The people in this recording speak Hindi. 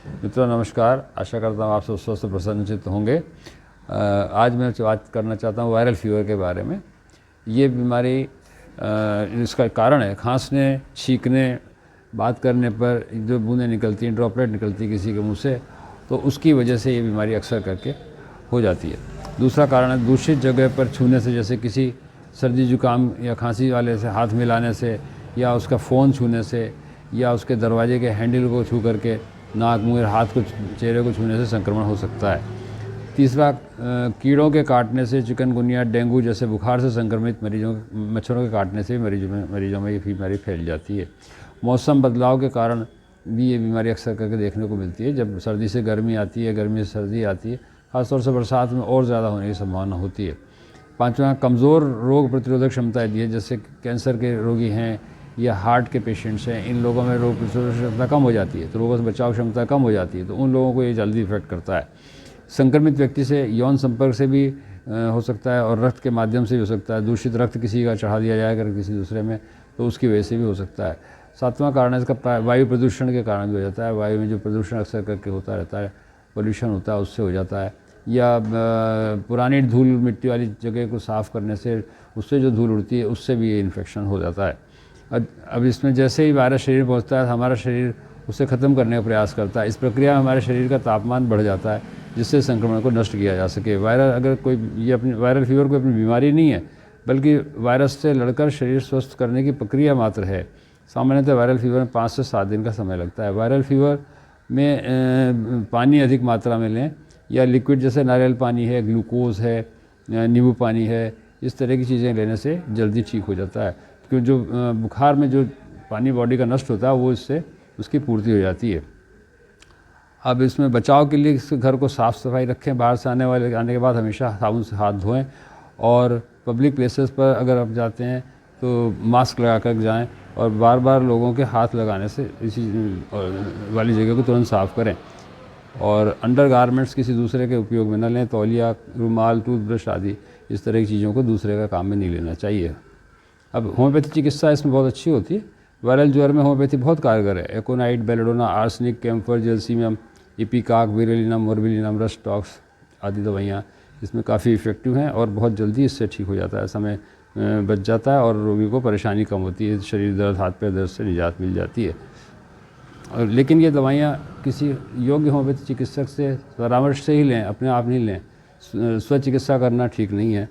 मित्रों नमस्कार। आशा करता हूँ आप सब स्वस्थ और प्रसन्नचित्त होंगे। आज मैं बात करना चाहता हूँ वायरल फीवर के बारे में। ये बीमारी इसका कारण है खांसने, छींकने, बात करने पर जो बूंदें निकलती हैं, ड्रॉपलेट निकलती है किसी के मुंह से, तो उसकी वजह से ये बीमारी अक्सर करके हो जाती है। दूसरा कारण है दूषित जगह पर छूने से, जैसे किसी सर्दी जुकाम या खांसी वाले से हाथ मिलाने से, या उसका फ़ोन छूने से, या उसके दरवाजे के हैंडल को छू करके नाक, मुंह, हाथ को, चेहरे को छूने से संक्रमण हो सकता है। तीसरा, कीड़ों के काटने से, चिकनगुनिया, डेंगू जैसे बुखार से संक्रमित मच्छरों के काटने से मरीजों में ये बीमारी फैल जाती है। मौसम बदलाव के कारण भी ये बीमारी अक्सर करके देखने को मिलती है। जब सर्दी से गर्मी आती है, गर्मी से सर्दी आती है, खासतौर से बरसात में और ज़्यादा होने की संभावना होती है। पाँचवा, कमज़ोर रोग प्रतिरोधक क्षमता यदि है, जैसे कैंसर के रोगी हैं या हार्ट के पेशेंट्स हैं, इन लोगों में रोग प्रतिरोधक क्षमता कम हो जाती है, तो रोगों से बचाव क्षमता कम हो जाती है, तो उन लोगों को ये जल्दी इफेक्ट करता है। संक्रमित व्यक्ति से यौन संपर्क से भी हो सकता है, और रक्त के माध्यम से भी हो सकता है। दूषित रक्त किसी का चढ़ा दिया जाए अगर किसी दूसरे में, तो उसकी वजह से भी हो सकता है। सातवां कारण है इसका वायु प्रदूषण के कारण भी हो जाता है। वायु में जो प्रदूषण अक्सर करके होता रहता है, पोल्यूशन होता है, उससे हो जाता है। या पुरानी धूल मिट्टी वाली जगह को साफ़ करने से, उससे जो धूल उड़ती है उससे भी ये इन्फेक्शन हो जाता है। अब इसमें जैसे ही वायरस शरीर पहुंचता है, हमारा शरीर उसे ख़त्म करने का प्रयास करता है। इस प्रक्रिया में हमारे शरीर का तापमान बढ़ जाता है, जिससे संक्रमण को नष्ट किया जा सके। वायरल फीवर कोई अपनी बीमारी नहीं है, बल्कि वायरस से लड़कर शरीर स्वस्थ करने की प्रक्रिया मात्र है। सामान्यतः वायरल फीवर में 5 से 7 दिन का समय लगता है। वायरल फीवर में पानी अधिक मात्रा में लें, या लिक्विड जैसे नारियल पानी है, ग्लूकोज है, नींबू पानी है, इस तरह की चीज़ें लेने से जल्दी ठीक हो जाता है। क्योंकि जो बुखार में जो पानी बॉडी का नष्ट होता है, वो इससे उसकी पूर्ति हो जाती है। अब इसमें बचाव के लिए इस घर को साफ़ सफाई रखें। बाहर से आने के बाद हमेशा साबुन से हाथ धोएं, और पब्लिक प्लेसेस पर अगर आप जाते हैं तो मास्क लगा कर जाएँ, और बार बार लोगों के हाथ लगाने से इसी वाली जगह को तुरंत साफ़ करें। और अंडर गारमेंट्स किसी दूसरे के उपयोग में न लें। तौलिया, रुमाल, टूथब्रश आदि इस तरह की चीज़ों को दूसरे का काम में नहीं लेना चाहिए। अब होम्योपैथी चिकित्सा इसमें बहुत अच्छी होती है। वायरल ज्वर में होम्योपैथी बहुत कारगर है। Aconite, belladonna, arsenic, camphor, gelsemium, ipecac, variolinum, morbillinum, rhus tox आदि दवाइयाँ इसमें काफ़ी इफ़ेक्टिव हैं, और बहुत जल्दी इससे ठीक हो जाता है, समय बच जाता है, और रोगी को परेशानी कम होती है। शरीर दर्द, हाथ पैर दर्द से निजात मिल जाती है। और लेकिन ये दवाइयाँ किसी योग्य होम्योपैथी चिकित्सक से परामर्श से ही लें, अपने आप नहीं लें। स्व चिकित्सा करना ठीक नहीं है।